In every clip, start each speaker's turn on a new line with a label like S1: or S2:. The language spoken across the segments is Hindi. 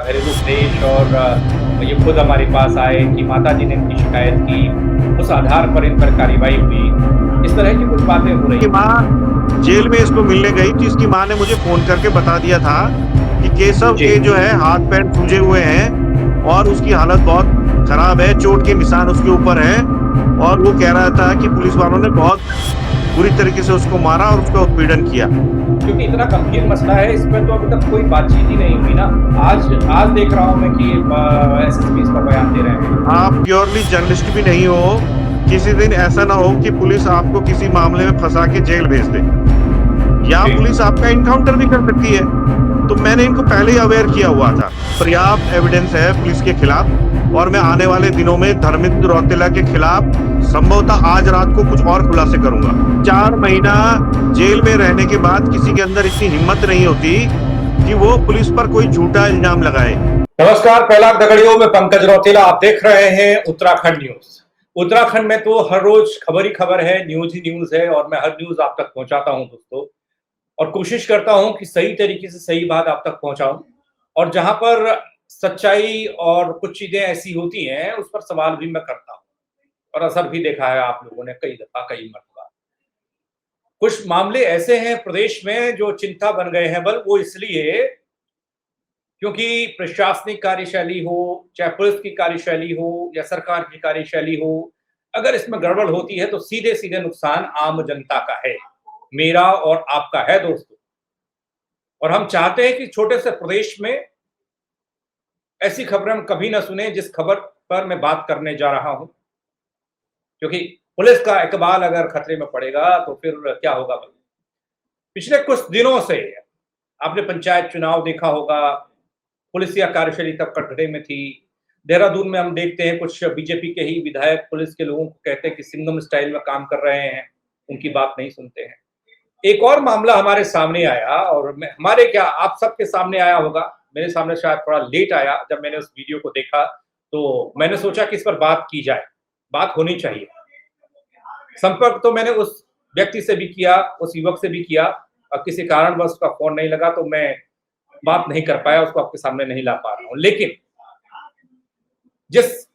S1: घरेलू क्लेश और ये खुद हमारे पास आए कि माताजी ने इनकी शिकायत की, उस आधार पर इन पर कार्रवाई हुई। इस तरह की कुछ बातें हो रही
S2: की
S1: हैं।
S2: माँ जेल में इसको मिलने गई थी। इसकी माँ ने मुझे फ़ोन करके बता दिया था कि केशव
S1: जी,
S2: के जो है हाथ-पैर सूजे हुए हैं और उसकी हालत बहुत खराब है, चोट के निशान उसके ऊपर हैं और वो कह रहा था कि पुलिस वालों ने बहुत बुरी तरीके से उसको मारा और उसका उत्पीड़न किया।
S1: क्योंकि इतना गंभीर मसला है, इस पे तो अभी तक कोई बातचीत ही नहीं हुई ना। आज आज देख रहा हूँ मैं कि एसएसपी इस पर बयान दे रहे हैं।
S2: आप प्योरली जर्नलिस्ट भी नहीं हो, किसी दिन ऐसा ना हो कि पुलिस आपको किसी मामले में फँसा के जेल भेज दे या
S1: जी,
S2: पुलिस आपका एनकाउंटर भी कर सकती है। तो मैंने इनको पहले ही अवेयर किया हुआ था। पर्याप्त एविडेंस है पुलिस के खिलाफ और मैं आने वाले दिनों में धर्मेंद्र रौतेला के खिलाफ संभवतः आज रात को कुछ और खुलासे करूंगा। 4 महीना जेल में रहने के बाद किसी के अंदर इतनी हिम्मत नहीं होती कि वो पुलिस पर कोई झूठा इल्जाम लगाए।
S1: नमस्कार, पहला दगड़ियों में पंकज रौतेला, आप देख रहे हैं उत्तराखंड न्यूज। उत्तराखंड में तो हर रोज खबर ही खबर है, न्यूज ही न्यूज है और मैं हर न्यूज आप तक पहुंचाता हूं दोस्तों। और कोशिश करता हूं कि सही तरीके से सही बात आप तक पहुंचाऊं। और जहां पर सच्चाई और कुछ चीजें ऐसी होती हैं उस पर सवाल भी मैं करता हूं। और असर भी देखा है आप लोगों ने कई दफा, कई मरतबा। कुछ मामले ऐसे हैं प्रदेश में जो चिंता बन गए हैं, बल वो इसलिए क्योंकि प्रशासनिक कार्यशैली हो, चाहे पुलिस की कार्यशैली हो या सरकार की कार्यशैली हो, अगर इसमें गड़बड़ होती है तो सीधे-सीधे नुकसान आम जनता का है, मेरा और आपका है दोस्तों। और हम चाहते हैं कि छोटे से प्रदेश में ऐसी खबरें हम कभी ना सुने जिस खबर पर मैं बात करने जा रहा हूं। क्योंकि पुलिस का इकबाल अगर खतरे में पड़ेगा तो फिर क्या होगा भाई। पिछले कुछ दिनों से आपने पंचायत चुनाव देखा होगा, पुलिस या कार्यशैली तब कटघरे में थी। देहरादून में हम देखते हैं कुछ बीजेपी के ही विधायक पुलिस के लोगों को कहते हैं कि सिंघम स्टाइल में काम कर रहे हैं, उनकी बात नहीं सुनते हैं। एक और मामला हमारे सामने आया और मैं हमारे क्या आप सबके सामने आया होगा, मेरे सामने शायद थोड़ा लेट आया। जब मैंने उस वीडियो को देखा तो मैंने सोचा कि इस पर बात की जाए, बात होनी चाहिए। संपर्क तो मैंने उस व्यक्ति से भी किया, उस युवक से भी किया। अब किसी कारणवश उसका फ़ोन नहीं लगा तो मैं बात नहीं कर पाया, उसको आपके सामने नहीं ला पा रहा हूँ। लेकिन जिस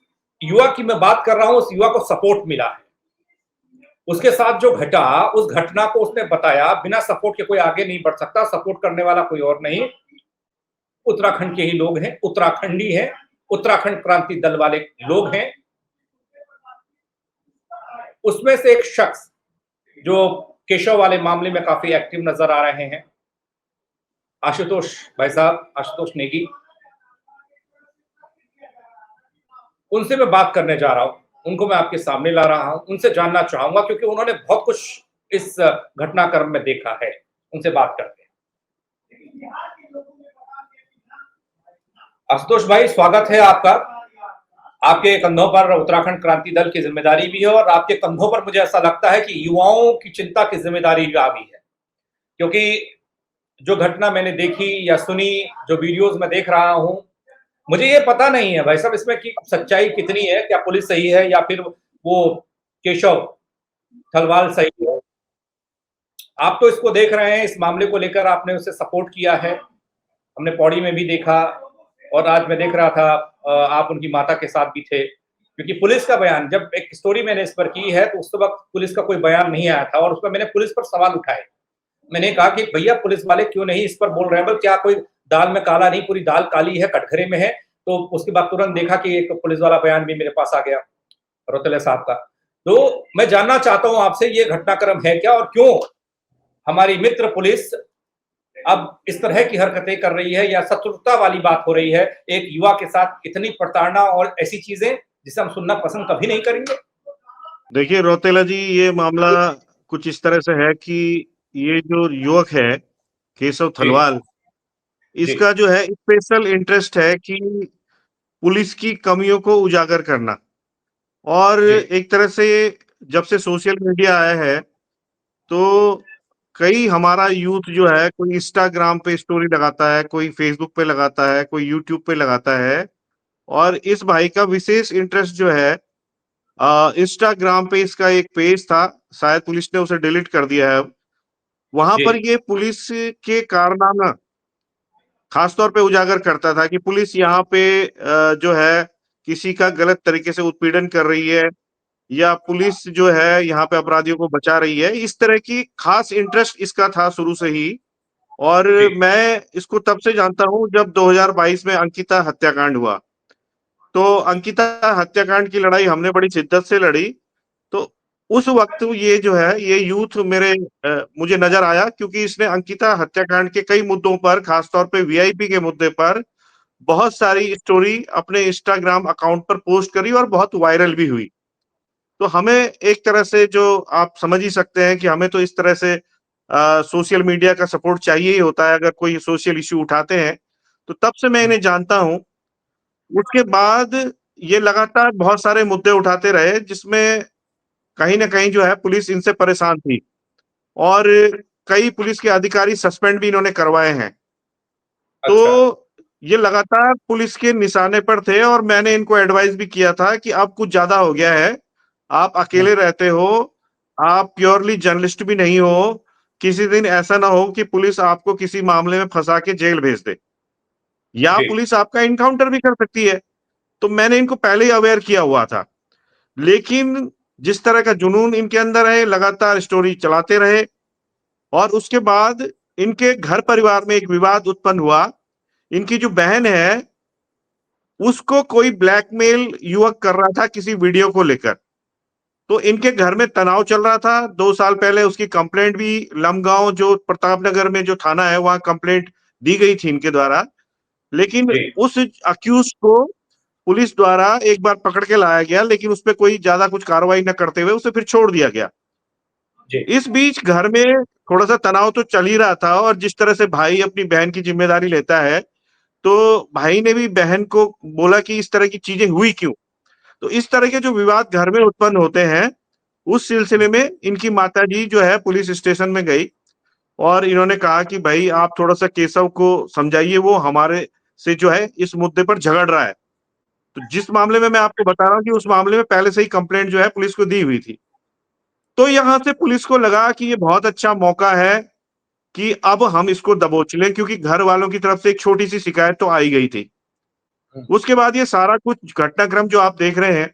S1: युवा की मैं बात कर रहा हूँ, उस युवा को सपोर्ट मिला है। उसके साथ जो घटा, उस घटना को उसने बताया, बिना सपोर्ट के कोई आगे नहीं बढ़ सकता, सपोर्ट करने वाला कोई और नहीं, उत्तराखंड के ही लोग हैं, उत्तराखंडी हैं, उत्तराखंड क्रांति दल वाले लोग हैं। उसमें से एक शख्स जो केशव वाले मामले में काफ़ी एक्टिव नज़र आ रहे हैं, आशुतोष भाई साहब, आशुतोष नेगी, उनसे मैं बात करने जा रहा हूँ। उनको मैं आपके सामने ला रहा हूँ, उनसे जानना चाहूँगा क्योंकि उन्होंने बहुत कुछ इस घटनाक्रम में देखा है। उनसे बात करते हैं। आशुतोष भाई, स्वागत है आपका। आपके कंधों पर उत्तराखंड क्रांति दल की ज़िम्मेदारी भी है और आपके कंधों पर मुझे ऐसा लगता है कि युवाओं की चिंता की ज़िम्मेदारी भी आ भी है। क्योंकि जो घटना मैंने देखी या सुनी, जो वीडियोज़ मैं देख रहा हूँ, मुझे ये पता नहीं है भाई साहब इसमें कि सच्चाई कितनी है, क्या पुलिस सही है या फिर वो केशव थलवाल सही है। आप तो इसको देख रहे हैं, इस मामले को लेकर आपने उसे सपोर्ट किया है। हमने पौड़ी में भी देखा और आज मैं देख रहा था आप उनकी माता के साथ भी थे। क्योंकि पुलिस का बयान जब एक स्टोरी मैंने इस पर की है तो उस वक़्त पुलिस का कोई बयान नहीं आया था और उसमें मैंने पुलिस पर सवाल उठाए। मैंने कहा कि भैया पुलिस वाले क्यों नहीं इस पर बोल रहे हैं, बोले क्या कोई दाल में काला नहीं, पूरी दाल काली है, कटघरे में है। तो उसके बाद तुरंत देखा कि एक पुलिस वाला बयान भी मेरे पास आ गया, रौतेला साहब का। तो मैं जानना चाहता हूँ आपसे ये घटनाक्रम है क्या और क्यों हमारी मित्र पुलिस अब इस तरह की हरकतें कर रही है या शत्रुता वाली बात हो रही है, एक युवा के साथ इतनी प्रताड़ना और ऐसी चीज़ें जिसे हम सुनना पसंद कभी नहीं करेंगे?
S2: देखिए रौतेला जी, ये मामला कुछ इस तरह से है कि ये जो युवक है, केशव
S1: जी,
S2: थलवाल,
S1: जी,
S2: इसका जो है स्पेशल इंटरेस्ट है कि पुलिस की कमियों को उजागर करना। और
S1: जी,
S2: एक तरह से जब से सोशल मीडिया आया है, तो कई हमारा यूथ जो है कोई इंस्टाग्राम पे स्टोरी लगाता है, कोई फेसबुक पे लगाता है, कोई यूट्यूब पे लगाता है और इस भाई का विशेष इंटरेस्ट जो है इंस्टाग्राम पे इसका एक पेज था, शायद पुलिस ने उसे डिलीट कर दिया है अब। वहाँ
S1: जी,
S2: पर ये पुलिस के कारनामा खासतौर पे उजागर करता था कि पुलिस यहाँ पे जो है किसी का गलत तरीके से उत्पीड़न कर रही है या पुलिस जो है यहाँ पे अपराधियों को बचा रही है। इस तरह की खास इंटरेस्ट इसका था शुरू से ही। और
S1: जी,
S2: मैं इसको तब से जानता हूँ जब 2022 में अंकिता हत्याकांड हुआ। तो अंकिता हत्याकांड की लड़ाई हमने बड़ी शिद्दत से लड़ी। तो उस वक्त ये जो है ये यूथ मुझे नजर आया, क्योंकि इसने अंकिता हत्याकांड के कई मुद्दों पर, खासतौर पे वीआईपी के मुद्दे पर बहुत सारी स्टोरी अपने इंस्टाग्राम अकाउंट पर पोस्ट करी और बहुत वायरल भी हुई। तो हमें एक तरह से, जो आप समझ ही सकते हैं कि हमें तो इस तरह से सोशल मीडिया का सपोर्ट चाहिए ही होता है अगर कोई सोशल इश्यू उठाते हैं। तो तब से मैं इन्हें जानता हूँ। उसके बाद ये लगातार बहुत सारे मुद्दे उठाते रहे, जिसमें कहीं न कहीं जो है पुलिस इनसे परेशान थी और कई पुलिस के अधिकारी सस्पेंड भी इन्होंने करवाए हैं।
S1: अच्छा,
S2: तो ये लगातार पुलिस के निशाने पर थे और मैंने इनको एडवाइस भी किया था कि अब कुछ ज़्यादा हो गया है। आप
S1: हुँ,
S2: अकेले रहते हो, आप प्योरली जर्नलिस्ट भी नहीं हो। किसी दिन ऐसा ना हो कि पुलिस आपको किसी मामले में फँसा के जेल भेज दे, या
S1: जी,
S2: पुलिस आपका एनकाउंटर भी कर सकती है। तो मैंने इनको पहले ही अवेयर किया हुआ था। लेकिन जिस तरह का जुनून इनके अंदर है, लगातार स्टोरी चलाते रहे और उसके बाद इनके घर परिवार में एक विवाद उत्पन्न हुआ। इनकी जो बहन है, उसको कोई ब्लैकमेल युवक कर रहा था किसी वीडियो को लेकर। तो इनके घर में तनाव चल रहा था। 2 साल पहले उसकी कंप्लेंट भी लमगाँव, जो प्रतापनगर में जो थाना है, वहाँ कंप्लेंट दी गई थी इनके द्वारा। लेकिन
S1: जी,
S2: उस अक्यूज़्ड को पुलिस द्वारा एक बार पकड़ के लाया गया, लेकिन उसपे कोई ज़्यादा कुछ कार्रवाई न करते हुए उसे फिर छोड़ दिया गया।
S1: जी,
S2: इस बीच घर में थोड़ा-सा तनाव तो चल ही रहा था और जिस तरह से भाई अपनी बहन की ज़िम्मेदारी लेता है, तो भाई ने भी बहन को बोला कि इस तरह की चीज़ें हुई क्यों? तो इस तरह के जो विवाद घर में उत्पन्न होते हैं, उस सिलसिले में इनकी माताजी जो है पुलिस स्टेशन में गई और इन्होंने कहा कि भई आप थोड़ा-सा केशव को समझाइए, वो हमारे से जो है इस मुद्दे पर झगड़ रहा है। तो जिस मामले में मैं आपको बता रहा हूँ कि उस मामले में पहले से ही कंप्लेंट जो है पुलिस को दी हुई थी। तो यहाँ से पुलिस को लगा कि ये बहुत अच्छा मौका है कि अब हम इसको दबोच लें, क्योंकि घर वालों की तरफ से एक छोटी-सी शिकायत तो आ ही गई थी।
S1: हुँ,
S2: उसके बाद ये सारा कुछ घटनाक्रम जो आप देख रहे हैं,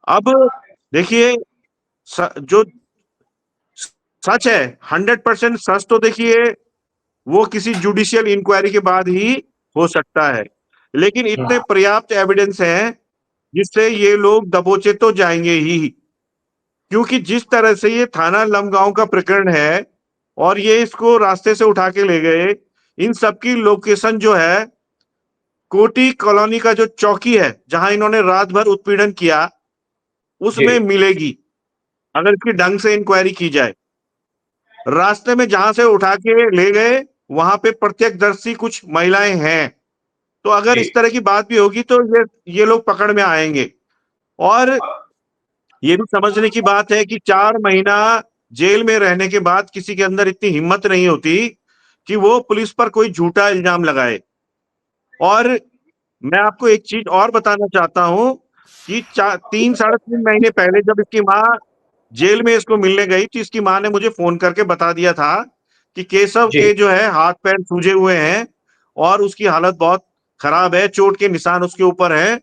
S2: अब देखिए, जो सच है, 100% सच तो देखिए वो किसी जुडिशियल इंक्वायरी के बाद ही हो सकता है। लेकिन
S1: हुँ,
S2: इतने पर्याप्त एविडेंस हैं जिससे ये लोग दबोचे तो जाएँगे ही। क्योंकि जिस तरह से ये थाना लमगाँव का प्रकरण है और ये इसको रास्ते से उठा के ले गए, इन सब की लोकेशन जो है, कोटी कॉलोनी का जो चौकी है, जहाँ इन्होंने रात भर उत्पीड़न किया,
S1: जी,
S2: उसमें मिलेगी, अगर इसकी ढंग से इंक्वायरी की जाए। रास्ते में जहाँ से उठा के ले गए, वहाँ पे प्रत्यक्षदर्शी कुछ महिलाएँ हैं। तो अगर
S1: जी,
S2: इस तरह की बात भी होगी तो ये लोग पकड़ में आएँगे। और ये भी समझने की बात है कि 4 महीना जेल में रहने के बाद किसी के अंदर इतनी हिम्मत नहीं होती कि वो पुलिस पर कोई झूठा इल्ज़ाम लगाए। और मैं आपको एक चीज़ और बताना चाहता हूँ कि चा 3 साढ़े 3 महीने पहले जब इसकी माँ जेल में इसको मिलने गई, तो इसकी माँ ने मुझे फ़ोन करके बता दिया था कि केशव
S1: जी,
S2: के जो है हाथ-पैर सूजे हुए हैं और उसकी हालत बहुत खराब है, चोट के निशान उसके ऊपर हैं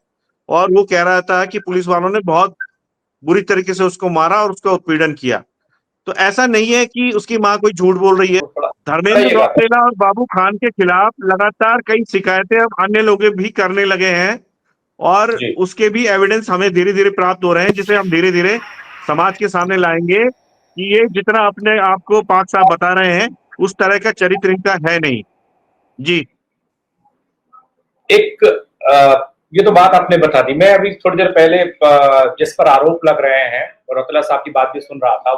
S2: और वो कह रहा था कि पुलिस वालों ने बहुत बुरी तरीके से उसको मारा और उसका उत्पीड़न किया। तो ऐसा नहीं है कि उसकी माँ कोई झूठ बोल रही है।
S1: तो थोड़ा
S2: धर्मेंद्र
S1: बताइएगा।
S2: रौतेला और बाबू खान के खिलाफ लगातार कई शिकायतें अब अन्य लोग भी करने लगे हैं और
S1: जी,
S2: उसके भी एविडेंस हमें धीरे-धीरे प्राप्त हो रहे हैं, जिसे हम धीरे-धीरे समाज के सामने लाएँगे कि ये जितना अपने आप को पाक-साफ बता रहे हैं, उस तरह का चरित्र इनका है नहीं। जी।
S1: एक ये तो बात आपने बता दी। मैं अभी थोड़ी देर पहले जिस पर आरोप लग रहे हैं, रौतेला साहब की बात भी सुन रहा था,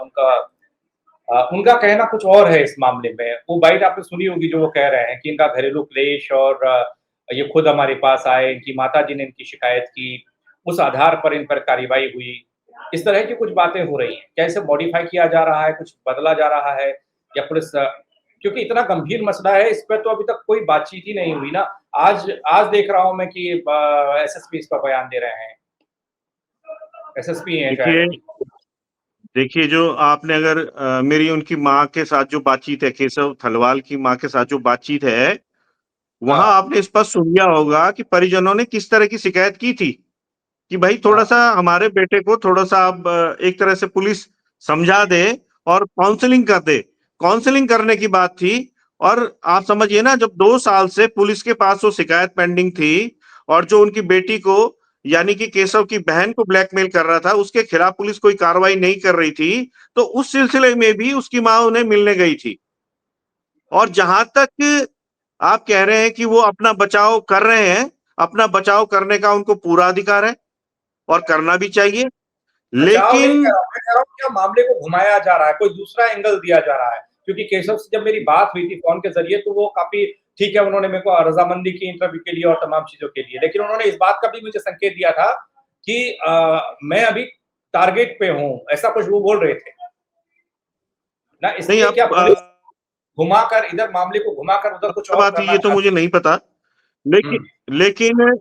S1: उनका कहना कुछ और है इस मामले में। वो बाइट आपने सुनी होगी जो वो कह रहे हैं कि इनका घरेलू क्लेश और ये खुद हमारे पास आए, इनकी माताजी ने इनकी शिकायत की, उस आधार पर इन पर कार्रवाई हुई। इस तरह की कुछ बातें हो रही हैं। क्या इसे मॉडिफ़ाई किया जा रहा है, कुछ बदला जा रहा है या पुलिस क्योंकि इतना गंभीर मसला है, इस पे तो अभी तक कोई बातचीत ही नहीं हुई ना। आज आज देख रहा हूँ मैं कि एसएसपी इस पर बयान दे रहे हैं। एसएसपी हैं
S2: देखिए
S1: शायद।
S2: देखिए, जो आपने अगर मेरी उनकी माँ के साथ जो बातचीत है, केशव थलवाल की माँ के साथ जो बातचीत है, वहां
S1: हाँ
S2: आपने स्पष्ट सुन लिया होगा कि परिजनों ने किस तरह की शिकायत की थी कि भाई थोड़ा
S1: हाँ
S2: सा हमारे बेटे को थोड़ा सा आप एक तरह से पुलिस समझा दे और काउंसलिंग कर दे। काउंसलिंग करने की बात थी। और आप समझिए ना, जब 2 साल से पुलिस के पास वो शिकायत पेंडिंग थी और जो उनकी बेटी को यानी कि केशव की बहन को ब्लैकमेल कर रहा था, उसके खिलाफ पुलिस कोई कार्रवाई नहीं कर रही थी, तो उस सिलसिले में भी उसकी माँ उन्हें मिलने गई थी। और जहां तक आप कह रहे हैं कि वो अपना बचाव कर रहे हैं, अपना बचाव करने का उनको पूरा अधिकार है और करना भी चाहिए।
S1: बचाव नहीं कर
S2: लेकिन
S1: रहा हूँ, मैं कह रहा हूँ क्या मामले को घुमाया जा रहा है, कोई दूसरा एंगल दिया जा रहा है। क्योंकि केशव से जब मेरी बात हुई थी फ़ोन के ज़रिए तो वो काफ़ी ठीक है, उन्होंने मेरे को रज़ामंदी की इंटरव्यू के लिए और तमाम चीज़ों के लिए। लेकिन उन्होंने इस बात का भी मुझे संकेत दिया था कि मैं अभी टारगेट पे हूँ, ऐसा कुछ वो बोल रहे थे। ना
S2: नहीं,
S1: इसलिए क्या पुलिस घुमाकर इधर मामले को घुमाकर उधर कुछ और
S2: बात
S1: करना
S2: ये तो मुझे
S1: चाहती है?
S2: नहीं पता।
S1: हुँ,
S2: लेकिन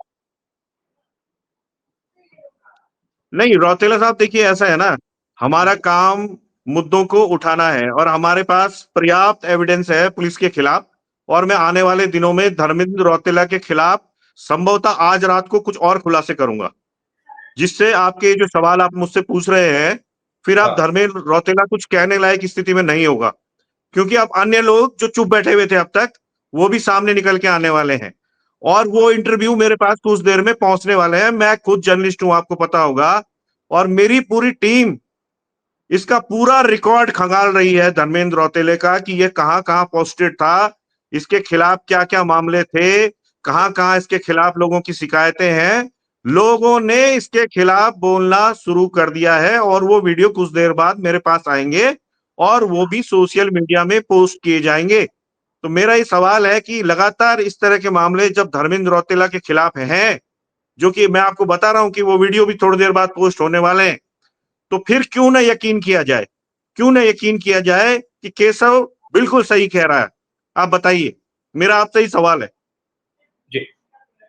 S2: नहीं, रौतेला साहब देखिए, ऐसा है ना, हमारा काम मुद्दों को उठाना है और हमारे पास पर्याप्त एविडेंस है पुलिस के खिलाफ। और मैं आने वाले दिनों में धर्मेंद्र रौतेला के खिलाफ संभवतः आज रात को कुछ और खुलासे करूंगा, जिससे आपके जो सवाल आप मुझसे पूछ रहे हैं, फिर आप
S1: हाँ,
S2: धर्मेंद्र रौतेला कुछ कहने लायक स्थिति में नहीं होगा। क्योंकि अब अन्य लोग जो चुप बैठे हुए थे अब तक, वो भी सामने निकल के आने वाले हैं और वो इंटरव्यू मेरे पास कुछ देर में पहुंचने वाले हैं। मैं खुद जर्नलिस्ट हूं, आपको पता होगा, और मेरी पूरी टीम इसका पूरा रिकॉर्ड खंगाल रही है धर्मेंद्र रौतेले का कि ये कहां कहां पोस्टेड था, इसके खिलाफ क्या क्या मामले थे, कहां कहां इसके खिलाफ लोगों की शिकायतें हैं। लोगों ने इसके खिलाफ बोलना शुरू कर दिया है और वो वीडियो कुछ देर बाद मेरे पास आएंगे और वो भी सोशल मीडिया में पोस्ट किए जाएंगे। तो मेरा ये सवाल है कि लगातार इस तरह के मामले जब धर्मेंद्र रौतेला के खिलाफ हैं, जो कि मैं आपको बता रहा हूं कि वो वीडियो भी थोड़ी देर बाद पोस्ट होने वाले हैं, तो फिर क्यों ना यकीन किया जाए, क्यों ना यकीन किया जाए कि केशव बिल्कुल सही कह रहा है। आप बताइए, मेरा आपसे ही सवाल है।
S1: जी।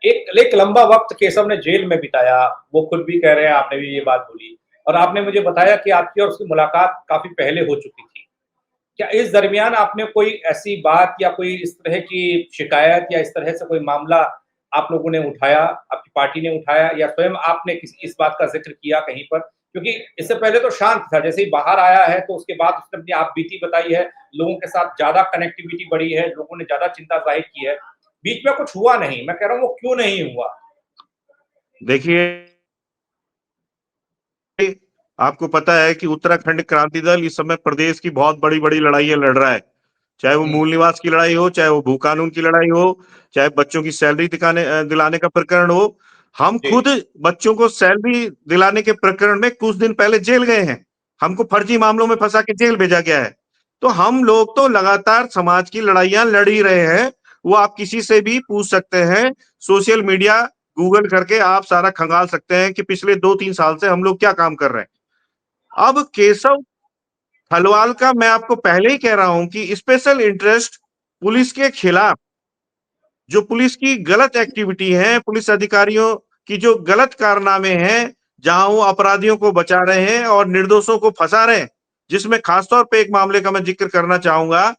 S1: एक लंबा वक़्त केशव ने जेल में बिताया, वो खुद भी कह रहे हैं, आपने भी ये बात बोली और आपने मुझे बताया कि आपकी और उसकी मुलाकात काफ़ी पहले हो चुकी थी। क्या इस दरमियान आपने कोई ऐसी बात या कोई इस तरह की शिकायत या इस तरह से कोई मामला आप लोगों ने उठाया, आपकी पार्टी ने उठाया या स्वयं आपने किसी इस बात का ज़िक्र किया कहीं पर? क्योंकि इससे पहले तो शांत था, जैसे ही बाहर आया है तो उसके बाद उसने अपनी आपबीती बताई है, लोगों के साथ ज़्यादा कनेक्टिविटी बढ़ी है, लोगों ने ज़्यादा चिंता ज़ाहिर की है। बीच में कुछ हुआ नहीं, मैं कह रहा हूँ वो क्यों नहीं हुआ?
S2: देखिए, आपको पता है कि उत्तराखंड क्रांति दल इस समय प्रदेश की बहुत बड़ी बड़ी लड़ाइयां लड़ रहा है। चाहे वो
S1: हुँ,
S2: मूल निवास की लड़ाई हो, चाहे वो भू कानून की लड़ाई हो, चाहे बच्चों की सैलरी दिलाने का प्रकरण हो। हम
S1: जी।
S2: खुद बच्चों को सैलरी दिलाने के प्रकरण में कुछ दिन पहले जेल गए हैं। हमको फर्जी मामलों में फंसा के जेल भेजा गया है। तो हम लोग तो लगातार समाज की लड़ाइयां लड़ ही रहे हैं। वो आप किसी से भी पूछ सकते हैं। सोशल मीडिया गूगल करके आप सारा खंगाल सकते हैं कि पिछले 2-3 साल से हम लोग क्या काम कर रहे हैं। अब केशव हलवाल का मैं आपको पहले ही कह रहा हूं कि स्पेशल इंटरेस्ट पुलिस के खिलाफ, जो पुलिस की गलत एक्टिविटी है, पुलिस अधिकारियों की जो गलत कारनामे हैं, जहां वो अपराधियों को बचा रहे हैं और निर्दोषों को फंसा रहे हैं, जिसमें खासतौर पे एक मामले का मैं जिक्र करना चाहूंगा।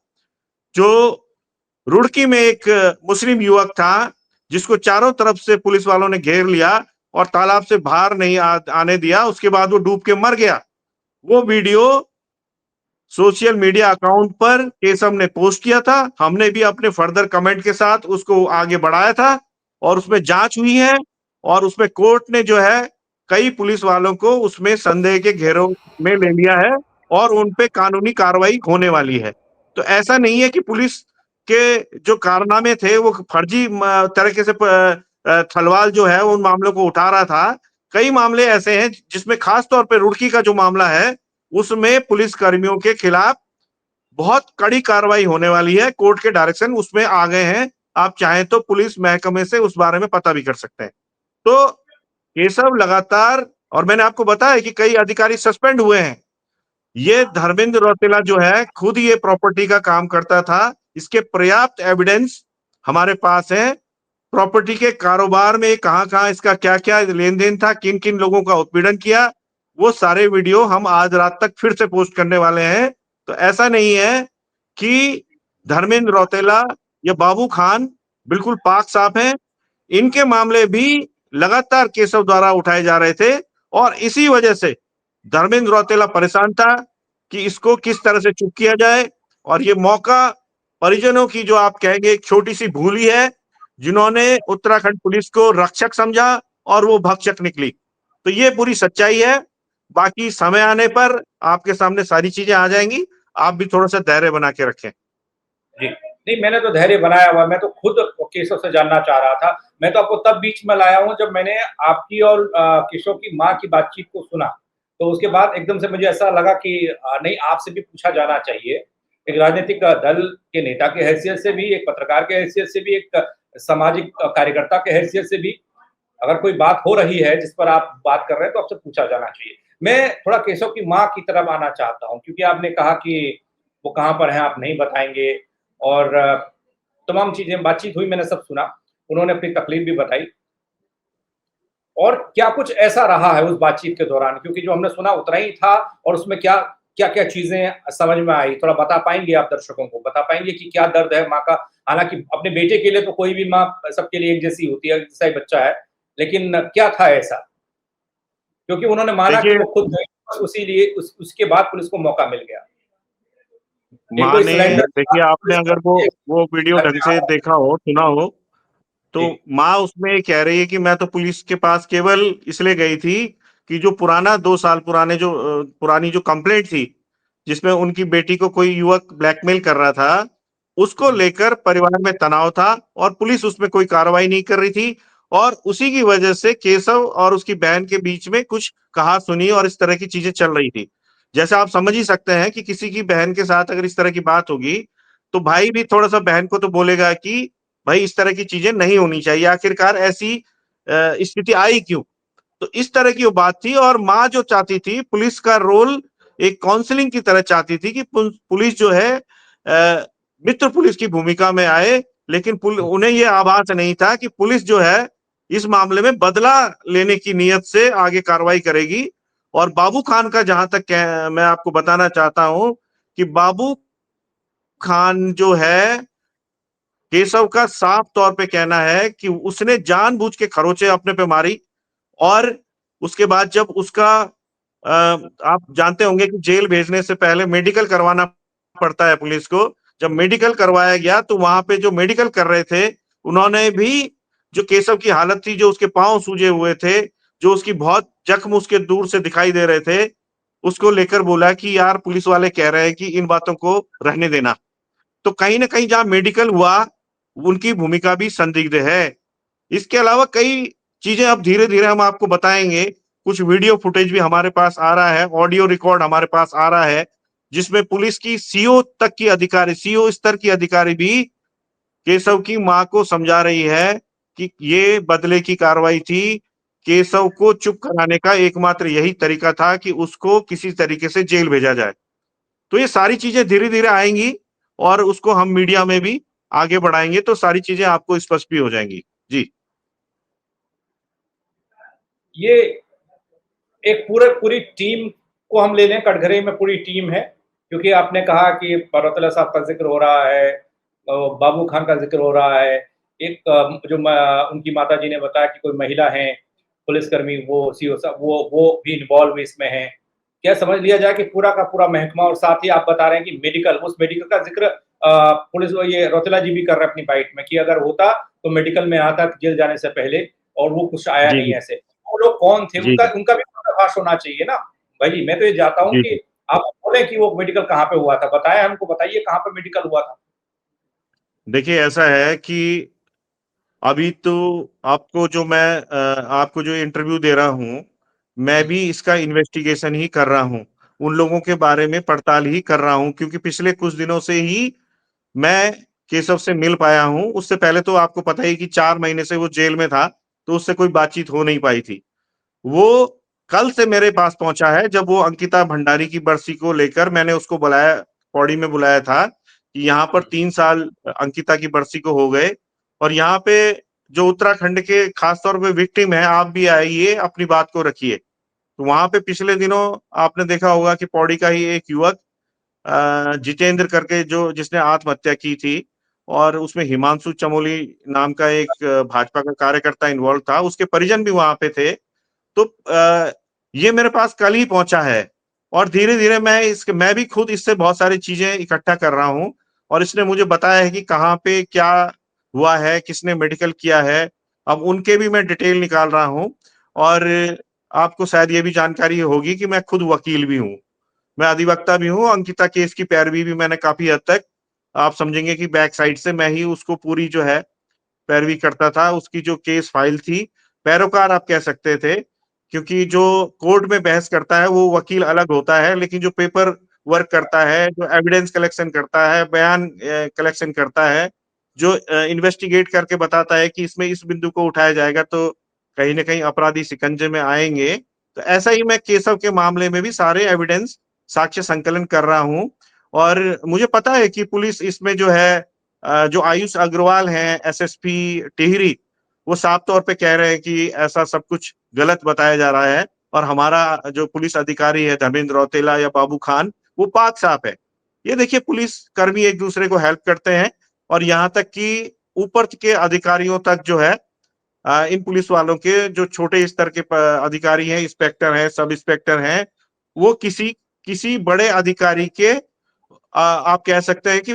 S2: जो रुड़की में एक मुस्लिम युवक था, जिसको चारों तरफ से पुलिस वालों ने घेर लिया और तालाब से बाहर नहीं आने दिया, उसके बाद वो डूब के मर गया। वो वीडियो सोशल मीडिया अकाउंट पर केशव ने पोस्ट किया था। हमने भी अपने फर्दर कमेंट के साथ उसको आगे बढ़ाया था और उसमें जांच हुई है और उसमें कोर्ट ने जो है कई पुलिस वालों को उसमें संदेह के घेरों में ले लिया है और उन पे कानूनी कार्रवाई होने वाली है। तो ऐसा नहीं है कि पुलिस के जो कारनामे थे वो फर्जी तरीके से थलवाल जो है उन मामलों को उठा रहा था। कई मामले ऐसे हैं जिसमें खास तौर पे रुड़की का जो मामला है, उसमें पुलिस कर्मियों के खिलाफ बहुत कड़ी कार्रवाई होने वाली है। कोर्ट के डायरेक्शन उसमें आ गए हैं। आप चाहें तो पुलिस महकमे से उस बारे में पता भी कर सकते हैं। तो ये सब लगातार, और मैंने आपको बताया कि कई अधिकारी सस्पेंड हुए हैं। ये धर्मेंद्र रौतेला जो है खुद ये प्रॉपर्टी का काम करता था। इसके पर्याप्त एविडेंस हमारे पास है। प्रॉपर्टी के कारोबार में कहां-कहां इसका क्या-क्या लेन-देन था, किन-किन लोगों का उत्पीड़न किया, वो सारे वीडियो हम आज रात तक फिर से पोस्ट करने वाले हैं। तो ऐसा नहीं है कि धर्मेंद्र रौतेला या बाबू खान बिल्कुल पाक साफ हैं। इनके मामले भी लगातार केशव द्वारा उठाए जा रहे थे और इसी वजह से धर्मेंद्र रौतेला परेशान था कि इसको किस तरह से चुप किया जाए। और ये मौका परिजनों की जो आप कहेंगे एक छोटी सी भूल ही है, जिन्होंने उत्तराखंड पुलिस को रक्षक समझा और वो भक्षक निकली। तो ये पूरी सच्चाई है। बाकी समय आने पर आपके सामने सारी चीजें आ जाएंगी। आप भी थोड़ा सा धैर्य बना के रखें।
S1: जी। नहीं, मैंने तो धैर्य बनाया हुआ है, मैं तो खुद केशव से जानना चाह रहा था। मैं तो आपको तब बीच में लाया हूँ जब मैंने आपकी और केशव की माँ की बातचीत को सुना। तो उसके बाद एकदम से मुझे ऐसा लगा कि नहीं, आपसे भी पूछा जाना चाहिए। एक राजनीतिक दल के नेता की हैसियत से भी, एक पत्रकार की हैसियत से भी, एक सामाजिक कार्यकर्ता की हैसियत से भी, अगर कोई बात हो रही है जिस पर आप बात कर रहे हैं तो आपसे पूछा जाना चाहिए। मैं थोड़ा केशव की माँ की तरफ आना चाहता हूँ, क्योंकि आपने कहा कि वो कहाँ पर हैं आप नहीं बताएँगे, और तमाम चीज़ें बातचीत हुई, मैंने सब सुना। उन्होंने अपनी तकलीफ भी बताई। और क्या कुछ ऐसा रहा है उस बातचीत के दौरान? क्योंकि जो हमने सुना उतना ही था, और उसमें क्या-क्या चीज़ें समझ में आई? थोड़ा बता पाएँगे आप दर्शकों को? बता पाएँगे कि क्या दर्द है माँ का? हालाँकि अपने बेटे के लिए तो कोई भी माँ सबके लिए एक जैसी होती है, जैसा ही बच्चा है। लेकिन क्या था ऐसा? क्योंकि उन्होंने माना कि
S2: देखिए,
S1: वो खुद गई, बस उसी लिए उसके बाद पुलिस को मौका मिल गया। एक
S2: माँ
S1: कोई
S2: ने
S1: सिलेंडर
S2: देखिए, आपने
S1: पुलिस
S2: अगर
S1: को
S2: वो वीडियो
S1: घर
S2: ढंग
S1: पे आ
S2: से
S1: रहा है।
S2: देखा हो, सुना हो, तो
S1: जी,
S2: माँ उसमें ये कह रही है कि मैं तो पुलिस के पास केवल इसलिए गई थी कि जो पुराना 2 साल पुराने जो पुरानी जो कंप्लेंट थी, जिसमें उनकी बेटी को कोई युवक ब्लैकमेल कर रहा था, उसको
S1: हुँ,
S2: लेकर परिवार में तनाव था और पुलिस उसमें कोई कार्रवाई नहीं कर रही थी। और उसी की वजह से केशव और उसकी बहन के बीच में कुछ कहा-सुनी और इस तरह की चीजें चल रही थी। जैसे आप समझ ही सकते हैं कि किसी की बहन के साथ अगर इस तरह की बात होगी, तो भाई भी थोड़ा-सा बहन को तो बोलेगा कि भाई इस तरह की चीजें नहीं होनी चाहिए, आखिरकार ऐसी स्थिति आई क्यों? तो इस तरह की वो बात थी और माँ जो चाहती थी, पुलिस का रोल एक काउंसलिंग की तरह चाहती थी कि पुलिस जो है मित्र पुलिस की भूमिका में आए, लेकिन
S1: हुँ।
S2: उन्हें ये आभास नहीं था कि पुलिस जो है इस मामले में बदला लेने की नीयत से आगे कार्रवाई करेगी। और बाबू खान का जहां तक मैं आपको बताना चाहता हूं कि बाबू खान जो है, केशव का साफ तौर पे कहना है कि उसने जानबूझ के खरोंचे अपने पे मारी। और उसके बाद जब उसका आप जानते होंगे कि जेल भेजने से पहले मेडिकल करवाना पड़ता है पुलिस को। जब मेडिकल करवाया गया तो वहां पे जो मेडिकल कर रहे थे, उन्होंने भी जो केशव की हालत थी, जो उसके पांव सूजे हुए थे, जो उसकी बहुत जख्म उसके दूर से दिखाई दे रहे थे, उसको लेकर बोला कि यार पुलिस वाले कह रहे हैं कि इन बातों को रहने देना। तो कहीं ना कहीं जहां मेडिकल हुआ, उनकी भूमिका भी संदिग्ध है। इसके अलावा कई चीजें अब धीरे धीरे हम आपको बताएंगे। कुछ वीडियो फुटेज भी हमारे पास आ रहा है, ऑडियो रिकॉर्ड हमारे पास आ रहा है, जिसमें पुलिस की सीओ तक की अधिकारी, सीओ स्तर की अधिकारी भी केशव की मां को समझा रही है कि ये बदले की कार्रवाई थी। केशव को चुप कराने का एकमात्र यही तरीका था कि उसको किसी तरीके से जेल भेजा जाए। तो ये सारी चीजें धीरे धीरे आएंगी और उसको हम मीडिया में भी आगे बढ़ाएंगे, तो सारी चीजें आपको स्पष्ट भी हो जाएंगी। जी।
S1: ये एक पूरी टीम को हम ले लें, कटघरे में पूरी टीम है, क्योंकि आपने कहा कि पर्वतला साहब का ज़िक्र हो रहा है, बाबू खान का ज़िक्र हो रहा है, एक जो उनकी माताजी ने बताया कि कोई महिला हैं, पुलिसकर्मी, वो सीओ साहब, वो भी इन्वॉल्व इसमें हैं। क्या समझ लिया जाए कि पूरा का पूरा महकमा, और साथ ही आप बता रहे हैं कि मेडिकल, उस मेडिकल का ज़िक्र पुलिस ये रौतेला जी भी कर रहे हैं अपनी बाइट में कि अगर होता तो मेडिकल में आता जेल जाने से पहले, और वो कुछ आया
S2: जी,
S1: नहीं
S2: जी।
S1: ऐसे। वो लोग कौन थे?
S2: जी,
S1: उनका
S2: जी।
S1: उनका भी पर्दाफ़ाश होना चाहिए ना। भाई मैं तो ये चाहता हूँ
S2: जी, जी।
S1: कि आप बोलें कि वो मेडिकल कहाँ पे हुआ था, बताएँ हमको, बताइए कहाँ पे मेडिकल हुआ था?
S2: देखिए ऐसा है कि अभी तो आपको जो मैं आपको जो इंटरव्यू दे रहा हूँ, मैं
S1: हुँ,
S2: भी इसका इन्वेस्टिगेशन ही कर रहा हूँ। उन लोगों के बारे में पड़ताल ही कर रहा हूँ, क्योंकि पिछले कुछ दिनों से ही मैं केशव से मिल पाया हूँ। उससे पहले तो आपको पता ही कि 4 महीने से वो जेल में था, तो उससे कोई बातचीत हो नहीं पाई थी। वो कल से मेरे पास पहुंचा है, जब वो अंकिता भंडारी की बरसी को लेकर मैंने उसको बुलाया, पौड़ी में बुलाया था कि यहाँ पर
S1: हुँ,
S2: 3 साल अंकिता की बरसी को हो गए। और यहाँ पे जो उत्तराखंड के खासतौर पे विक्टिम है, आप भी आइए, अपनी बात को रखिए। तो वहां पे पिछले दिनों आपने देखा होगा कि पौड़ी का ही एक युवक जितेंद्र करके, जो जिसने आत्महत्या की थी, और उसमें हिमांशु चमोली नाम का एक भाजपा का कार्यकर्ता इन्वॉल्व था, उसके परिजन भी वहां पे थे। तो ये मेरे पास कल ही पहुंचा है और धीरे-धीरे मैं भी खुद इससे बहुत सारी चीजें इकट्ठा कर रहा हूँ और इसने मुझे बताया है कि कहाँ पे क्या हुआ है, किसने मेडिकल किया है। अब उनके भी मैं डिटेल निकाल रहा हूँ और आपको शायद ये भी जानकारी होगी कि मैं खुद वकील भी हूँ। मैं अधिवक्ता भी हूँ, अंकिता केस की पैरवी भी मैंने काफ़ी हद तक आप समझेंगे कि बैक साइड से मैं ही उसको पूरी जो है पैरवी करता था, उसकी जो केस फाइल थी, पैरोकार आप कह सकते थे, क्योंकि जो कोर्ट में बहस करता है वो वकील अलग होता है, लेकिन जो पेपर वर्क करता है, जो एविडेंस कलेक्शन करता है, बयान कलेक्शन करता है, जो इन्वेस्टिगेट करके बताता है कि इसमें इस बिंदु को उठाया जाएगा तो कहीं न कहीं अपराधी शिकंजे में आएँगे। तो ऐसा ही मैं केशव के मामले में भी सारे एविडेंस साक्ष्य संकलन कर रहा हूँ और मुझे पता है कि पुलिस इसमें जो है जो आयुष अग्रवाल हैं एसएसपी टिहरी, वो साफ तौर पे कह रहे हैं कि ऐसा सब कुछ गलत बताया जा रहा है और हमारा जो पुलिस अधिकारी है धर्मेंद्र रौतेला या बाबू खान, वो पाक साफ है। ये देखिए पुलिस कर्मी एक-दूसरे को हेल्प करते हैं और यहाँ तक कि ऊपर के अधिकारियों तक जो है इन पुलिस वालों के जो छोटे स्तर के अधिकारी हैं, इंस्पेक्टर हैं, सब इंस्पेक्टर हैं, वो किसी किसी बड़े अधिकारी के आप कह सकते हैं कि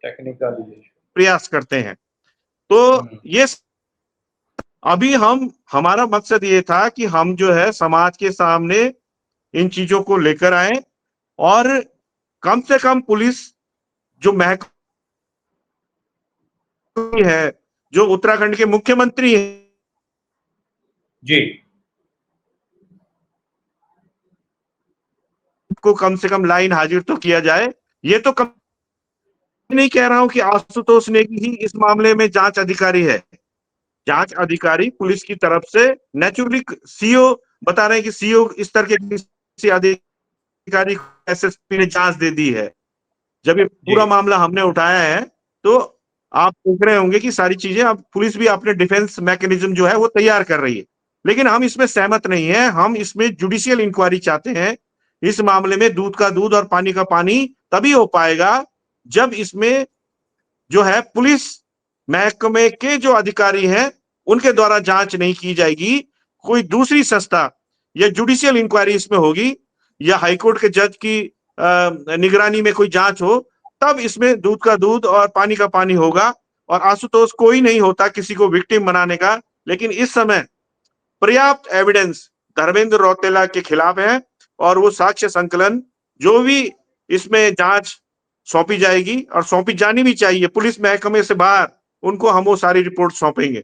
S1: टेक्निकल इशू।
S2: प्रयास करते हैं। तो ये अभी हमारा मकसद ये था कि हम जो है समाज के सामने इन चीजों को लेकर आए और कम से कम पुलिस जो महकमी है, जो उत्तराखंड के मुख्यमंत्री हैं,
S1: जी।
S2: को कम से कम लाइन हाजिर तो किया जाए। ये तो कम नहीं कह रहा हूं कि आशुतोष नेगी ही इस मामले में जांच अधिकारी है। जांच अधिकारी पुलिस की तरफ से नेचुरली सीओ बता रहे हैं कि सीओ स्तर के किसी अधिकारी को एसएसपी ने जांच दे दी है। जब ये
S1: जी।
S2: पूरा मामला हमने उठाया है तो आप देख रहे होंगे कि सारी चीजें अब पुलिस भी अपने डिफेंस मैकेनिज्म जो है वो तैयार कर रही है। लेकिन हम इसमें सहमत नहीं है, हम इसमें जुडिशियल इंक्वायरी चाहते हैं। इस मामले में दूध का दूध और पानी का पानी तभी हो पाएगा जब इसमें जो है पुलिस महकमे के जो अधिकारी हैं उनके द्वारा जांच नहीं की जाएगी, कोई दूसरी संस्था या जुडिशियल इंक्वायरी इसमें होगी या हाईकोर्ट के जज की निगरानी में कोई जांच हो, तब इसमें दूध का दूध और पानी का पानी होगा और आशुतोष कोई नहीं होता किसी को विक्टिम बनाने का। लेकिन इस समय पर्याप्त एविडेंस धर्मेंद्र रौतेला के खिलाफ है और वो साक्ष्य संकलन जो भी इसमें जांच सौंपी जाएगी और सौंपी जानी भी चाहिए पुलिस महकमे से बाहर, उनको हम वो सारी रिपोर्ट सौंपेंगे।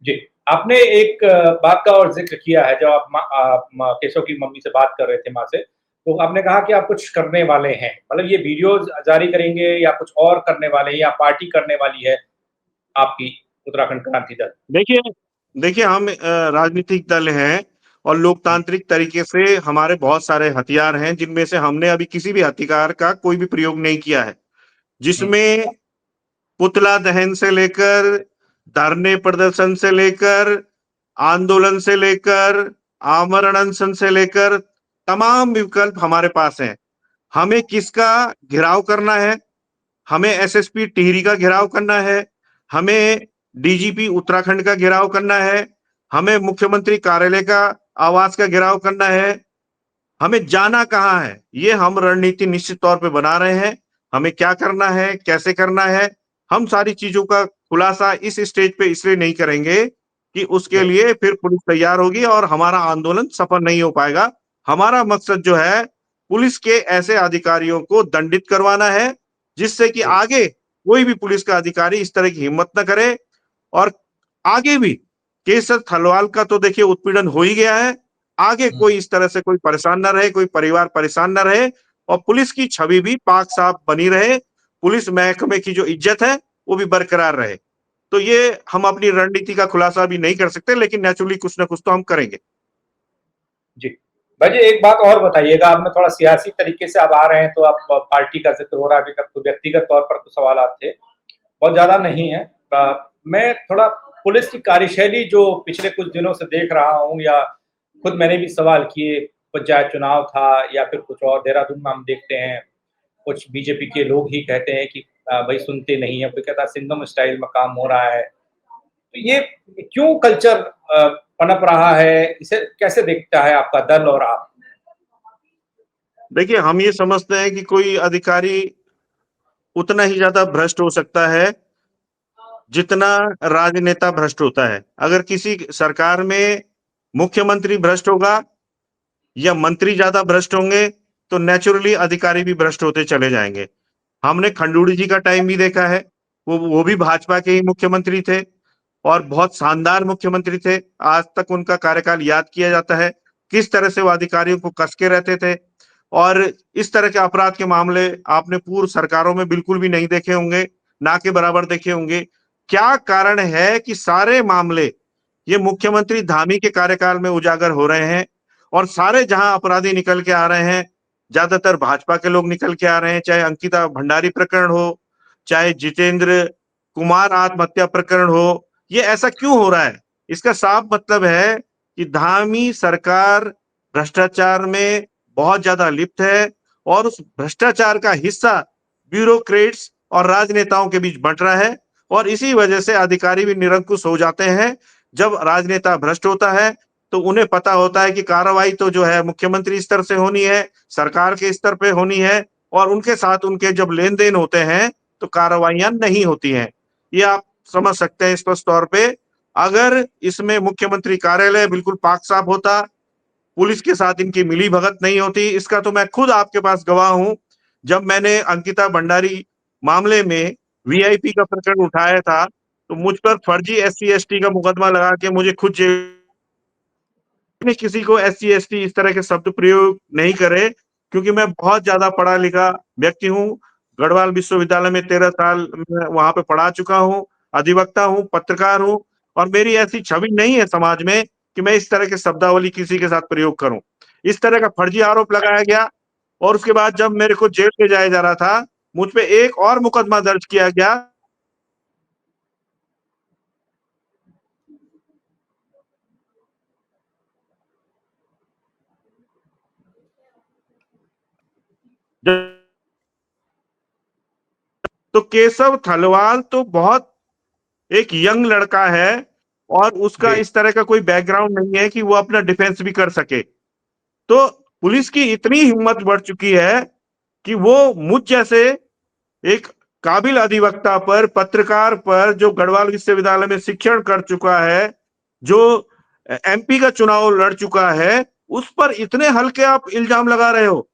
S1: जी। आपने एक बात का और ज़िक्र किया है, जब आप केशव की मम्मी से बात कर रहे थे, माँ से, तो आपने कहा कि आप कुछ करने वाले हैं। मतलब ये वीडियोज़ जारी करेंगे या कुछ और करने वाले हैं या पार्टी करने वाली है आपकी उत्तराखंड क्रांति दल?
S2: देखिए देखिए हम राजनीतिक दल हैं और
S1: हुँ,
S2: लोकतांत्रिक तरीके से हमारे बहुत सारे हथियार हैं जिनमें से हमने अभी किसी भी हथियार का कोई भी प्रयोग नहीं किया है।
S1: हुँ।
S2: जिसमें पुतला दहन से लेकर, धरने प्रदर्शन से लेकर, आंदोलन से लेकर, आमरण अनशन से लेकर तमाम विकल्प हमारे पास हैं। हमें किसका घेराव करना है? हमें एसएसपी टिहरी का घेराव करना है, हमें डीजीपी उत्तराखंड का घेराव करना है, हमें मुख्यमंत्री कार्यालय का आवास का घेराव करना है, हमें जाना कहाँ है, ये हम रणनीति निश्चित तौर पे बना रहे हैं। हमें क्या करना है, कैसे करना है, हम सारी चीज़ों का खुलासा इस स्टेज पे इसलिए नहीं करेंगे कि उसके
S1: जी,
S2: लिए फिर पुलिस तैयार होगी और हमारा आंदोलन सफल नहीं हो पाएगा। हमारा मकसद जो है, पुलिस के ऐसे अधिकारियों को दंडित करवाना है, जिससे कि
S1: जी,
S2: आगे कोई भी पुलिस का अधिकारी इस तरह की हिम्मत ना करे और आगे भी केसर थलवाल का तो देखिए उत्पीड़न हो ही गया है। आगे
S1: हुँ।
S2: कोई इस तरह से कोई परेशान ना रहे, कोई परिवार परेशान ना रहे और पुलिस की छवि भी पाक-साफ बनी रहे। पुलिस महकमे की जो इज्जत है, वो भी बरकरार रहे। तो ये हम अपनी रणनीति का खुलासा अभी नहीं कर सकते, लेकिन नेचुरली कुछ ना कुछ तो हम करेंगे।
S1: जी। भाई जी, एक बात और बताइएगा, आपने थोड़ा सियासी तरीके से आप आ रहे हैं, तो आप पार्टी का ज़िक्र हो रहा है अभी तक, तो व्यक्तिगत तौर पर तो सवालात थे, बहुत ज़्यादा नहीं है। मैं थोड़ा पुलिस की कार्यशैली जो पिछले कुछ दिनों से देख रहा हूँ या खुद मैंने भी सवाल किए, पंचायत चुनाव था या फिर कुछ और। देहरादून में हम देखते हैं कुछ बीजेपी के लोग ही कहते हैं कि भाई सुनते नहीं है, कोई कहता है सिंघम स्टाइल में काम हो रहा है। तो ये क्यों कल्चर पनप रहा है, इसे कैसे देखता है आपका दल और आप?
S2: देखिए, हम ये समझते हैं कि कोई अधिकारी उतना ही ज्यादा भ्रष्ट हो सकता है जितना राजनेता भ्रष्ट होता है। अगर किसी सरकार में मुख्यमंत्री भ्रष्ट होगा या मंत्री ज्यादा भ्रष्ट होंगे तो नेचुरली अधिकारी भी भ्रष्ट होते चले जाएंगे। हमने खंडूड़ी जी का टाइम भी देखा है, वो भी भाजपा के ही मुख्यमंत्री थे और बहुत शानदार मुख्यमंत्री थे। आज तक उनका कार्यकाल याद किया जाता है, किस तरह से वो अधिकारियों को कस के रहते थे। और इस तरह के अपराध के मामले आपने पूर्व सरकारों में बिल्कुल भी नहीं देखे होंगे, ना के बराबर देखे होंगे। क्या कारण है कि सारे मामले ये मुख्यमंत्री धामी के कार्यकाल में उजागर हो रहे हैं और सारे जहां अपराधी निकल के आ रहे हैं, ज्यादातर भाजपा के लोग निकल के आ रहे हैं। चाहे अंकिता भंडारी प्रकरण हो, चाहे जितेंद्र कुमार आत्महत्या प्रकरण हो, ये ऐसा क्यों हो रहा है? इसका साफ मतलब है कि धामी सरकार भ्रष्टाचार में बहुत ज्यादा लिप्त है और उस भ्रष्टाचार का हिस्सा ब्यूरोक्रेट्स और राजनेताओं के बीच बंट रहा है और इसी वजह से अधिकारी भी निरंकुश हो जाते हैं। जब राजनेता भ्रष्ट होता है तो उन्हें पता होता है कि कार्रवाई तो जो है मुख्यमंत्री स्तर से होनी है, सरकार के स्तर पे होनी है और उनके साथ उनके जब लेन देन होते हैं तो कार्रवाइयां नहीं होती हैं। ये आप समझ सकते हैं स्पष्ट तौर पे। अगर इसमें मुख्यमंत्री कार्यालय बिल्कुल पाक साफ होता, पुलिस के साथ इनकी मिली भगत नहीं होती, इसका तो मैं खुद आपके पास गवाह हूं। जब मैंने अंकिता भंडारी मामले में वीआईपी का प्रकरण उठाया था तो मुझ पर फर्जी एससी एसटी का मुकदमा लगा के मुझे खुद जेल में किसी को एससी एसटी इस तरह के शब्द प्रयोग नहीं करे, क्योंकि मैं बहुत ज्यादा पढ़ा लिखा व्यक्ति हूँ। गढ़वाल विश्वविद्यालय में 13 साल मैं वहां पे पढ़ा चुका हूँ, अधिवक्ता हूँ, पत्रकार हूँ और मेरी ऐसी छवि नहीं है समाज में कि मैं इस तरह के शब्दावली किसी के साथ प्रयोग करूं। इस तरह का फर्जी आरोप लगाया गया और उसके बाद जब मेरे को जेल ले जाया जा रहा था, मुझ पे एक और मुकदमा दर्ज किया गया। तो केशव थलवाल तो बहुत एक यंग लड़का है और उसका
S1: जी।
S2: इस तरह का कोई बैकग्राउंड नहीं है कि वो अपना डिफेंस भी कर सके। तो पुलिस की इतनी हिम्मत बढ़ चुकी है कि वो मुझ जैसे एक काबिल अधिवक्ता पर, पत्रकार पर, जो गढ़वाल विश्वविद्यालय में शिक्षण कर चुका है, जो एमपी का चुनाव लड़ चुका है, उस पर इतने हल्के आप इल्जाम लगा रहे हो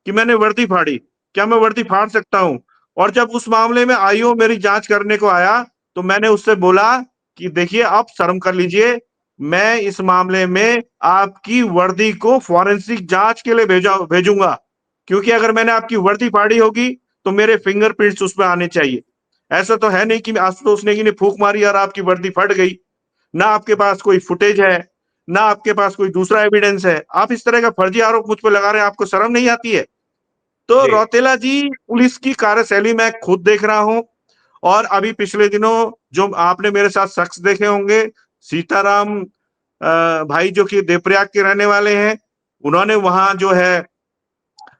S2: कि मैंने वर्दी फाड़ी। क्या मैं वर्दी फाड़ सकता हूं? और जब उस मामले में आईओ मेरी जांच करने को आया तो मैंने उससे बोला कि देखिए आप शर्म कर लीजिए, मैं इस मामले में आपकी वर्दी को फॉरेंसिक जांच के लिए भेजूंगा, क्योंकि अगर मैंने आपकी वर्दी फाड़ी होगी तो मेरे फिंगरप्रिंट्स उसमें आने चाहिए। ऐसा तो है नहीं कि आशुतोष नेगी ने फूंक मारी और आपकी वर्दी फट गई। ना आपके पास कोई फुटेज है, ना आपके पास कोई दूसरा एविडेंस है, आप इस तरह का फर्जी आरोप मुझ पर लगा रहे हैं, आपको शर्म नहीं आती है? तो
S1: जी।
S2: रौतेला जी, पुलिस की कार्यशैली मैं खुद देख रहा हूं और अभी पिछले दिनों जो आपने मेरे साथ शख्स देखे होंगे, सीताराम भाई जो कि देवप्रयाग के रहने वाले हैं, उन्होंने वहां जो है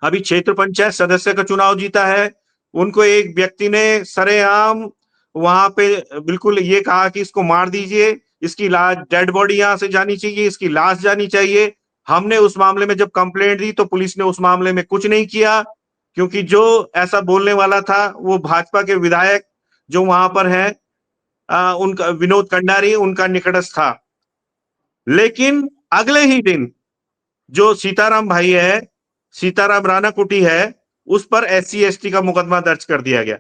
S2: अभी क्षेत्र पंचायत सदस्य का चुनाव जीता है। उनको एक व्यक्ति ने सरेआम वहां पे बिल्कुल ये कहा कि इसको मार दीजिए, इसकी लाश, डेड बॉडी यहां से जानी चाहिए, इसकी लाश जानी चाहिए। हमने उस मामले में जब कंप्लेंट दी तो पुलिस ने उस मामले में कुछ नहीं किया, क्योंकि जो ऐसा बोलने वाला था वो भाजपा के विधायक जो वहां पर हैं, उनका विनोद कंडारी उनका निकटस्थ था। लेकिन अगले ही दिन जो सीताराम भाई है, सीताराम राणा कुटी है, उस पर एससी एसटी का मुकदमा दर्ज कर दिया गया।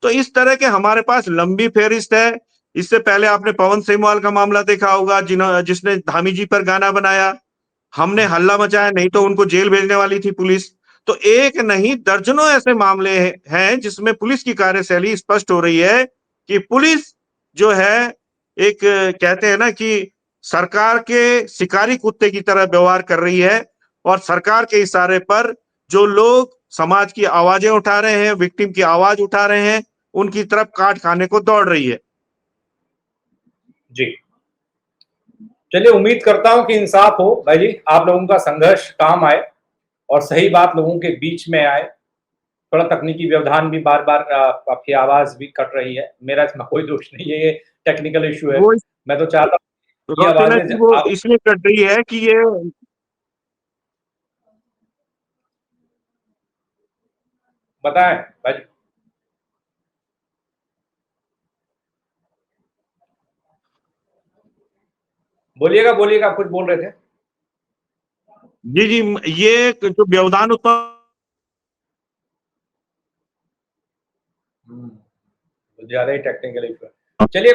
S2: तो इस तरह के हमारे पास लंबी फेहरिस्त है। इससे पहले आपने पवन सेमवाल का मामला देखा होगा, जिसने धामी जी पर गाना बनाया। हमने हल्ला मचाया, नहीं तो उनको जेल भेजने वाली थी पुलिस। तो एक नहीं दर्जनों ऐसे मामले हैं जिसमें पुलिस की कार्यशैली स्पष्ट हो रही है कि पुलिस जो है एक कहते हैं ना कि सरकार के शिकारी कुत्ते की तरह व्यवहार कर रही है और सरकार के इशारे पर जो लोग समाज की आवाजें उठा रहे हैं, विक्टिम की आवाज उठा रहे हैं, उनकी तरफ काट खाने को दौड़ रही है।
S1: जी। चलिए, उम्मीद करता हूं कि इंसाफ हो भाई जी, आप लोगों का संघर्ष काम आए और सही बात लोगों के बीच में आए। थोड़ा तकनीकी व्यवधान भी बार-बार आपकी आवाज़ भी कट रही है। मेरा इसमें कोई दोष नहीं है, ये टेक्निकल इश्यू है।
S2: वो
S1: मैं तो चाहता हूँ ये
S2: रौतेला
S1: आवाज़ें
S2: की
S1: ज
S2: वो
S1: आप
S2: इसलिए कट रही है कि ये
S1: बताएँ भाई जी। बोलिएगा, बोलिएगा, आप कुछ बोल रहे थे?
S2: जी, जी, ये जो व्यवधान उत्पन्न
S1: कुछ ज़्यादा ही टेक्निकल इश्यू है। चलिए,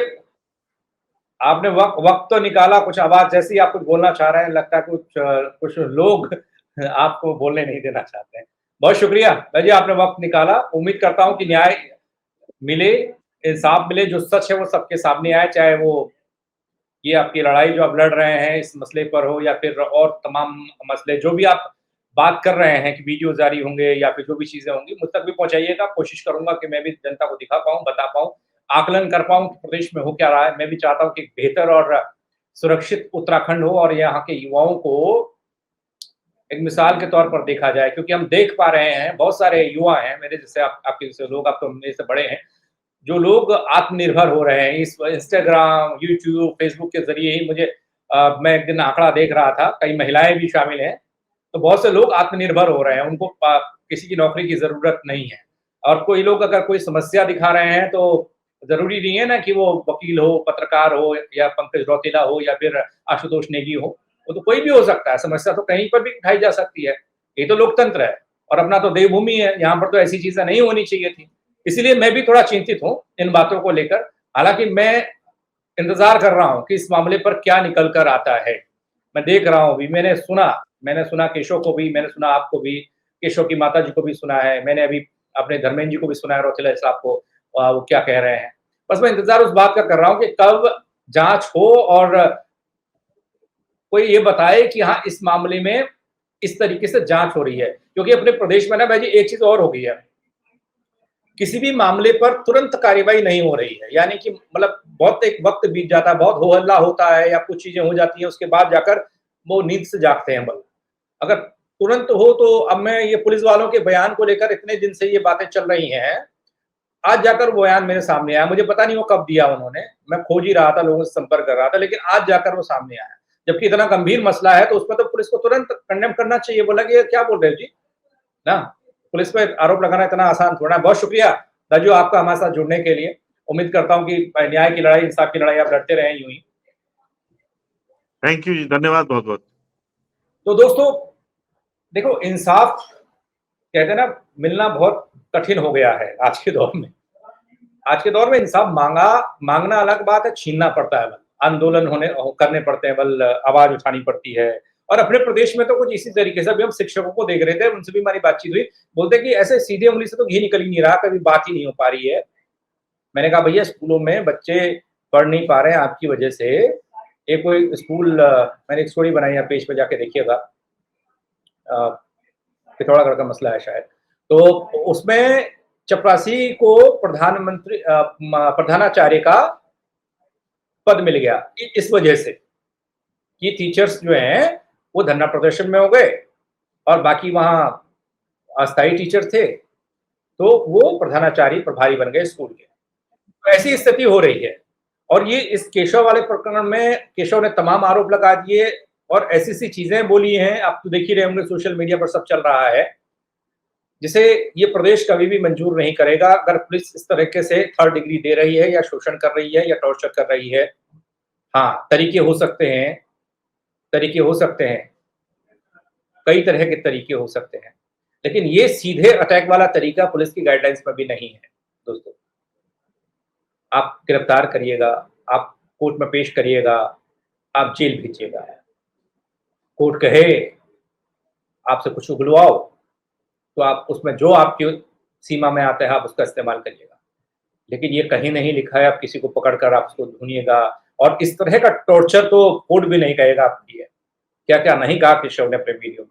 S1: आपने वक़्त तो निकाला, कुछ आवाज़ जैसे ही आप कुछ बोलना चाह रहे हैं, लगता है कुछ लोग आपको बोलने नहीं देना चाहते हैं। बहुत शुक्रिया भाई जी, आपने वक़्त निकाला। उम्मीद करता हूँ कि न्याय मिले, इंसाफ मिले, जो सच है वो सबके सामने आए, चाहे वो ये आपकी लड़ाई जो आप लड़ रहे हैं इस मसले पर हो या फिर और तमाम मसले जो भी आप बात कर रहे हैं कि वीडियो जारी होंगे या फिर जो भी चीज़ें होंगी, मुझ तक भी पहुँचाइएगा। कोशिश करूँगा कि मैं भी जनता को दिखा पाऊँ, बता पाऊँ, आकलन कर पाऊँ कि प्रदेश में हो क्या रहा है। मैं भी चाहता हूँ कि एक बेहतर और सुरक्षित उत्तराखंड हो और यहाँ के युवाओं को एक मिसाल के तौर पर देखा जाए, क्योंकि हम देख पा रहे हैं बहुत सारे युवा हैं मेरे जैसे, आपके जैसे लोग, आप तो मेरे से बड़े हैं, जो लोग आत्मनिर्भर हो रहे हैं इस इंस्टाग्राम, यूट्यूब, फेसबुक के ज़रिए ही। मैं एक दिन आंकड़ा देख रहा था, कई महिलाएँ भी शामिल हैं, तो बहुत से लोग आत्मनिर्भर हो रहे हैं, उनको किसी की नौकरी की ज़रूरत नहीं है। और कोई लोग अगर कोई समस्या दिखा रहे हैं, तो ज़रूरी नहीं है ना कि वो वकील हो, पत्रकार हो या पंकज रौतेला हो या फिर आशुतोष नेगी हो, वो तो कोई भी हो सकता है, समस्या तो कहीं पर भी उठाई जा सकती है। ये तो लोकतंत्र है और अपना तो देवभूमि है, यहाँ पर तो ऐसी चीज़ें नहीं होनी चाहिए थी। इसीलिए मैं भी थोड़ा चिंतित हूँ इन बातों को लेकर। हालाँकि मैं इंतज़ार कर रहा हूँ कि इस मामले पर क्या निकल कर आता है। मैं देख रहा हूँ अभी, मैंने सुना केशव को भी, मैंने सुना आपको भी, केशव की माताजी को भी सुना है। मैंने अभी अपने धर्मेंद्र जी को भी सुना है, रौतेला साहब को, वो क्या कह रहे हैं। बस मैं इंतज़ार उस बात का कर रहा हूँ कि कब जाँच हो और कोई ये बताए कि हाँ, इस मामले में इस तरीके से जाँच हो रही है। क्योंकि अपने प्रदेश में ना भाई जी एक चीज़ और हो गई है, किसी भी मामले पर तुरंत कार्रवाई नहीं हो रही है। यानी कि मतलब बहुत एक वक़्त बीत जाता है, बहुत हो-हल्ला होता है या कुछ चीज़ें हो जाती हैं, उसके बाद जाकर वो नींद से जागते हैं बल। अगर तुरंत हो तो अब मैं ये पुलिस वालों के बयान को लेकर इतने दिन से ये बातें चल रही हैं, आज जाकर वो बयान मेरे सामने आया। मुझे पता नहीं वो कब दिया उन्होंने, मैं खोज ही रहा था, लोगों से संपर्क कर रहा था, लेकिन आज जाकर वो सामने आया। जबकि इतना गंभीर मसला है तो उसमें तो पुलिस को तुरंत कंडेम करना चाहिए। बोला कि ये क्या बोल रहे हो जी? ना, पुलिस पे आरोप लगाना इतना आसान थोड़ा है। बहुत शुक्रिया राजू आपका हमारे साथ जुड़ने के लिए। उम्मीद करता हूँ कि न्याय की लड़ाई, इंसाफ की लड़ाई आप लड़ते रहें यूँ ही।
S2: थैंक यू जी, धन्यवाद बहुत-बहुत।
S1: तो दोस्तों, देखो, इंसाफ कहते हैं ना, मिलना बहुत कठिन हो गया है आज के दौर में। आज के दौर में इंसाफ माँगना अलग बात है, छीनना पड़ता है बल। आंदोलन करने पड़ते हैं बल, आवाज़ उठानी पड़ती है। और अपने प्रदेश में तो कुछ इसी तरीके से, अभी हम शिक्षकों को देख रहे थे, उनसे भी हमारी बातचीत हुई। बोलते हैं कि ऐसे सीधे उंगली से तो घी निकल ही नहीं रहा, कभी बात ही नहीं हो पा रही है। मैंने कहा भैया, स्कूलों में बच्चे पढ़ नहीं पा रहे हैं आपकी वजह से। एक कोई स्कूल, मैंने एक स्टोरी बनाई है, पेज पे जाके देखिएगा। पिथौरागढ़ का मसला है शायद। तो उसमें चपरासी को प्रधानाचार्य का पद मिल गया इस वजह से कि टीचर्स जो हैं वो धरना प्रदर्शन में हो गए और बाकी वहाँ अस्थायी टीचर थे, तो वो प्रधानाचार्य प्रभारी बन गए स्कूल के। तो ऐसी स्थिति हो रही है। और ये इस केशव वाले प्रकरण में केशव ने तमाम आरोप लगा दिए और ऐसी-ऐसी चीज़ें बोली हैं, आप तो देख ही रहे होंगे, सोशल मीडिया पर सब चल रहा है, जिसे ये प्रदेश कभी भी मंजूर नहीं करेगा। अगर पुलिस इस तरीके से थर्ड डिग्री दे रही है या शोषण कर रही है या टॉर्चर कर रही है, हाँ, तरीके हो सकते हैं, कई तरह के तरीके हो सकते हैं। लेकिन ये सीधे अटैक वाला तरीका पुलिस की गाइडलाइंस में भी नहीं है दोस्तों। आप गिरफ्तार करिएगा, आप कोर्ट में पेश करिएगा, आप जेल भेजिएगा। कोर्ट कहे आपसे कुछ उगलवाओ, तो आप उसमें जो आपकी सीमा में आता है आप उसका इस्तेमाल करिएगा। लेकिन ये कहीं नहीं लिखा है आप किसी को पकड़कर आप उसको ढूँढिएगा। और इस तरह का टॉर्चर तो कोर्ट भी नहीं कहेगा आपकी है। क्या-क्या नहीं कहा केशव ने अपने वीडियो में।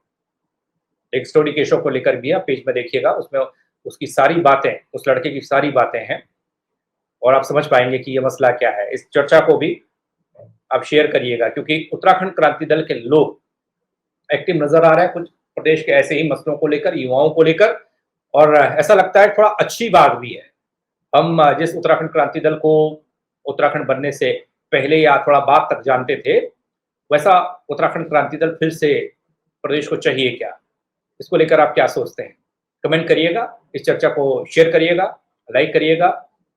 S1: एक स्टोरी केशव को लेकर भी है, आप पेज में देखिएगा, उसमें उसकी सारी बातें, उस लड़के की सारी बातें हैं और आप समझ पाएँगे कि ये मसला क्या है। इस चर्चा को भी आप शेयर करिएगा, क्योंकि उत्तराखंड क्रांति दल के लोग एक्टिव नजर आ रहे हैं कुछ प्रदेश के ऐसे ही मसलों को लेकर, युवाओं को लेकर, और ऐसा लगता है थोड़ा अच्छी बात भी है। हम जिस उत्तराखंड क्रांति दल को उत्तराखंड बनने से पहले या थोड़ा बाद तक जानते थे, वैसा उत्तराखंड क्रांति दल फिर से प्रदेश को चाहिए क्या? इसको लेकर आप क्या सोचते हैं? कमेंट करिएगा, इस चर्चा को शेयर करिएगा, लाइक करिएगा।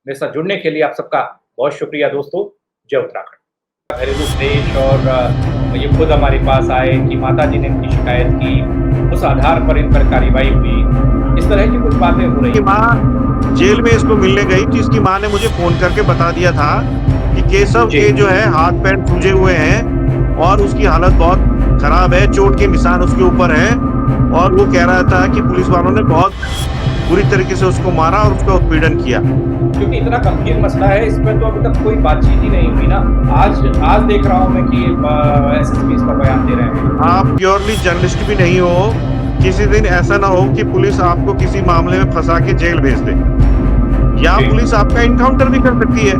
S1: मेरे साथ जुड़ने के लिए आप सबका बहुत शुक्रिया दोस्तों। जय उत्तराखंड। घरेलू क्लेश और ये खुद हमारे पास आए कि माताजी ने इनकी शिकायत की, उस आधार पर इन पर कार्रवाई हुई, इस तरह की कुछ बातें हो रही
S2: की माँ जेल में इसको मिलने गई थी। इसकी माँ ने मुझे फोन करके बता दिया था कि केशव
S1: जी।
S2: के जो है हाथ पैर सूजे हुए हैं और उसकी हालत बहुत खराब है, चोट के निशान उसके ऊपर हैं, और वो कह रहा था कि पुलिस वालों ने बहुत बुरी तरीके से उसको मारा और उसका उत्पीड़न किया।
S1: क्योंकि इतना गंभीर मसला है, इस पर तो अभी तक कोई बातचीत ही नहीं हुई ना। आज देख रहा हूं मैं कि एसएसपी इस पर बयान दे रहे हैं।
S2: आप प्योरली जर्नलिस्ट भी नहीं हो, किसी दिन ऐसा ना हो कि पुलिस आपको किसी मामले में फंसा के जेल भेज दे, या
S1: जी।
S2: पुलिस आपका इनकाउंटर भी कर सकती है।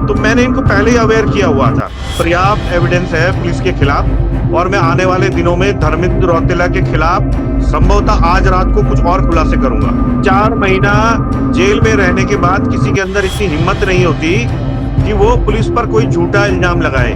S2: तो मैंने इनको पहले ही अवेयर किया हुआ था। पर्याप्त एविडेंस है पुलिस के खिलाफ, और मैं आने वाले दिनों में धर्मेंद्र रौतेला के खिलाफ संभवतः आज रात को कुछ और खुलासे करूंगा। 4 महीना जेल में रहने के बाद किसी के अंदर इतनी हिम्मत नहीं होती कि वो पुलिस पर कोई झूठा इल्जाम लगाए।